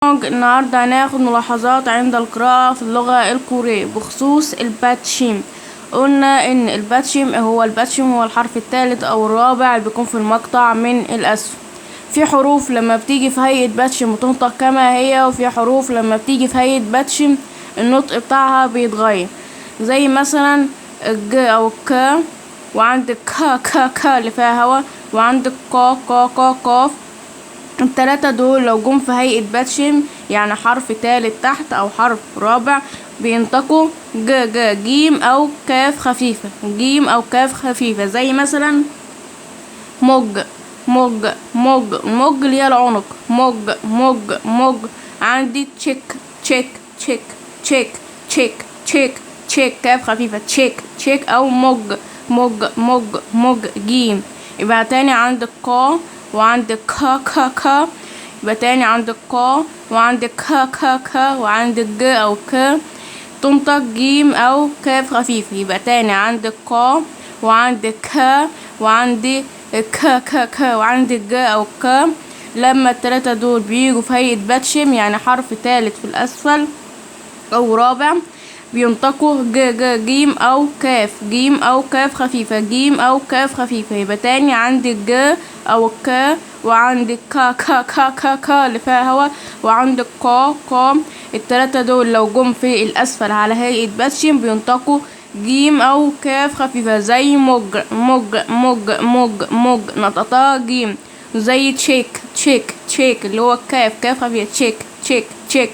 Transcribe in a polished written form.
النهاردة هناخد ملاحظات عند القراءة في اللغة الكورية بخصوص الباتشيم. قلنا ان الباتشيم هو الحرف الثالث او الرابع اللي بيكون في المقطع من الاسفل. في حروف لما بتيجي في هيئة باتشيم بتنطق كما هي، وفي حروف لما بتيجي في هيئة باتشيم النطق بتاعها بيتغير، زي مثلا الج او الك، وعندك ك اللي فيها هوا، وعندك ق قاف. التلاتة دول لو جم في هيئة باتشيم يعني حرف تالت تحت او حرف رابع بينطقوا جيم او كاف خفيفة، زي مثلا مج اللي هي العنق، مج. عندي تشيك كاف خفيفة، تشيك او مج جيم. يبقى تاني عندك قا وعندك كا، يبقى تاني عندك قا وعندك كا وعندك ج او ك تنطق جيم او كاف خفيفة. يبقى تاني عندك قا وعندك ك وعندي ك وعندك ج او ك. لما التلاتة دول بيجوا في هيئة باتشيم يعني حرف تالت في الاسفل او رابع بينطقوا جيم او كاف خفيفة، يبقى تاني عندك ج او ك وعندك كا اللي فيها هوا، وعندك قا. التلاتة دول لو جم في الاسفل على هيئة باتشيم بينطقوا جيم او كاف خفيفة، زي مج نطقتها جيم. زي تشيك اللي هو كاف خفيفة، تشيك